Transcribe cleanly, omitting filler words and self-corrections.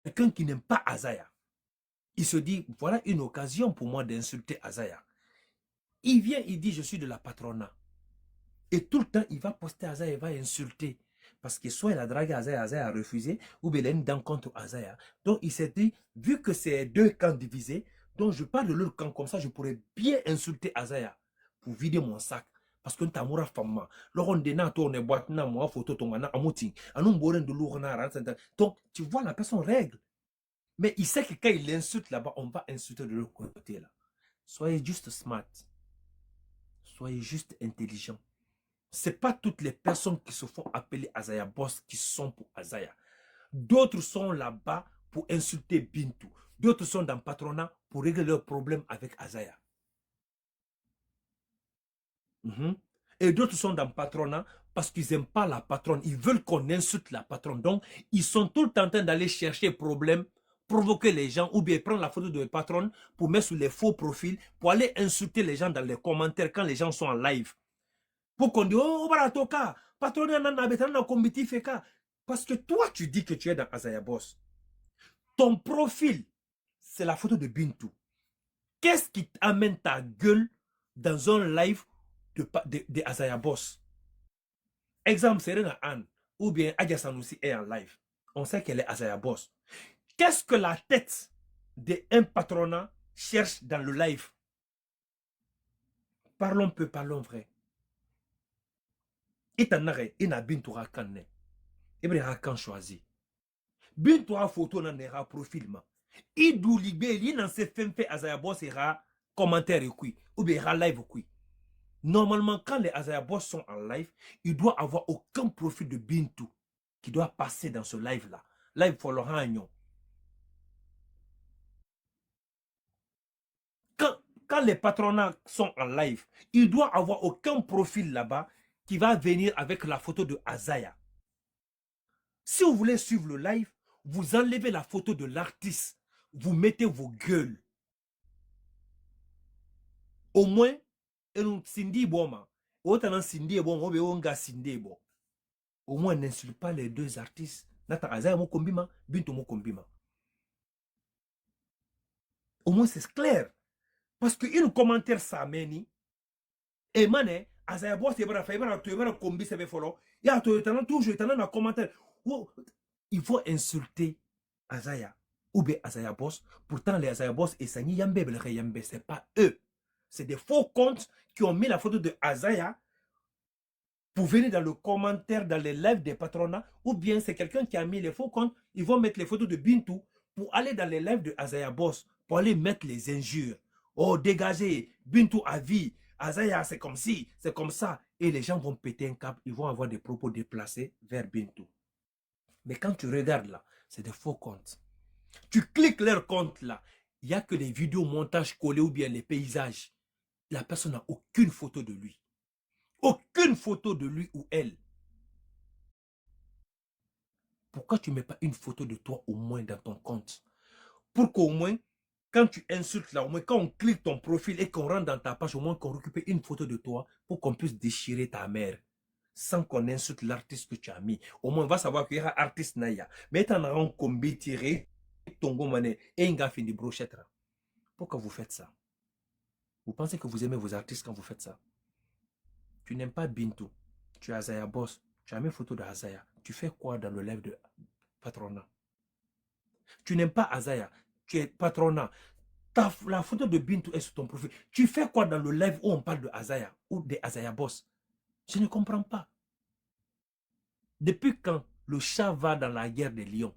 quelqu'un qui n'aime pas Azaya, il se dit, voilà une occasion pour moi d'insulter Azaya. Il vient, il dit, je suis de la patronat. Et tout le temps, il va poster Azaya, il va insulter. Parce que soit il a dragué Azaya, Azaya a refusé, ou bien il a une dent contre Azaya. Donc il s'est dit, vu que c'est deux camps divisés, donc je parle de leur camp comme ça, je pourrais bien insulter Azaya pour vider mon sac. Parce que Tamura Fama, Laurent Dena, tourne boîte, na moi, photo, ton ana, amouting, anum boren de lourna, donc tu vois, la personne règle. Mais il sait que quand il insulte là-bas, on va insulter de l'autre côté là. Soyez juste smart. Soyez juste intelligent. Ce n'est pas toutes les personnes qui se font appeler Azaya Boss qui sont pour Azaya. D'autres sont là-bas pour insulter Bintou. D'autres sont dans le patronat pour régler leurs problèmes avec Azaya. Et d'autres sont dans le patronat parce qu'ils n'aiment pas la patronne. Ils veulent qu'on insulte la patronne. Donc, ils sont tout le temps en train d'aller chercher problème, provoquer les gens ou bien prendre la photo de la patronne pour mettre sur les faux profils, pour aller insulter les gens dans les commentaires quand les gens sont en live. Pour qu'on dise, oh, baratoka, patronne, parce que toi, tu dis que tu es dans Azaya Boss. Ton profil, c'est la photo de Bintou. Qu'est-ce qui t'amène ta gueule dans un live de Azaya Boss? Exemple, Serena Anne ou bien Adja Sanoussi est en live. On sait qu'elle est Azaya Boss. Qu'est-ce que la tête d'un patronat cherche dans le live? Parlons peu, parlons vrai. Et t'en as un Bintou Rakan. Et bien Rakan choisi. Bintou a photo dans le profil. Il doit libérer, il n'en sait fait Azaya Boss et commentaire ou bien live. Normalement, quand les Azaya Boss sont en live, il doit avoir aucun profil de Bintou qui doit passer dans ce live-là. Live pour Laurent Agnon. Quand les patronats sont en live, il doit avoir aucun profil là-bas qui va venir avec la photo de Azaya. Si vous voulez suivre le live, vous enlevez la photo de l'artiste. Vous mettez vos gueules. Au moins, Cindy Boma. Autant Cindy Boma, au moins, n'insulte pas les deux artistes. Nata Azaya Mokombima, Bintou Mokombima. Au moins, c'est clair. Parce qu'une commentaire, ça mène. Et mané, Azaya Boss, il faut insulter Azaya. Ou bien Azaya Boss. Pourtant, les Azaya Boss, et Sani Yambe, c'est pas eux. C'est des faux comptes qui ont mis la photo de Azaya pour venir dans le commentaire, dans les lives des patronats, ou bien c'est quelqu'un qui a mis les faux comptes, ils vont mettre les photos de Bintou pour aller dans les lives de Azaya Boss, pour aller mettre les injures. Oh, dégagez, Bintou à vie, Azaya c'est comme ci, c'est comme ça. Et les gens vont péter un câble, ils vont avoir des propos déplacés vers Bintou. Mais quand tu regardes là, c'est des faux comptes. Tu cliques leur compte là, il n'y a que des vidéos montage collés ou bien les paysages. La personne n'a aucune photo de lui. Aucune photo de lui ou elle. Pourquoi tu ne mets pas une photo de toi au moins dans ton compte? Pour qu'au moins, quand tu insultes là, au moins quand on clique ton profil et qu'on rentre dans ta page, au moins qu'on récupère une photo de toi pour qu'on puisse déchirer ta mère. Sans qu'on insulte l'artiste que tu as mis. Au moins, on va savoir qu'il y a un artiste Naya. Mais tu en as un combi tiré, ton gomané, et un gars fait des brochettes. Pourquoi vous faites ça? Vous pensez que vous aimez vos artistes quand vous faites ça? Tu n'aimes pas Bintou. Tu es Azaya Boss. Tu as mis photo de Azaya. Tu fais quoi dans le live de patronat? Tu n'aimes pas Azaya. Tu es patronat. La photo de Bintou est sur ton profil. Tu fais quoi dans le live où on parle de Azaya ou de Azaya Boss? Je ne comprends pas. Depuis quand le chat va dans la guerre des lions?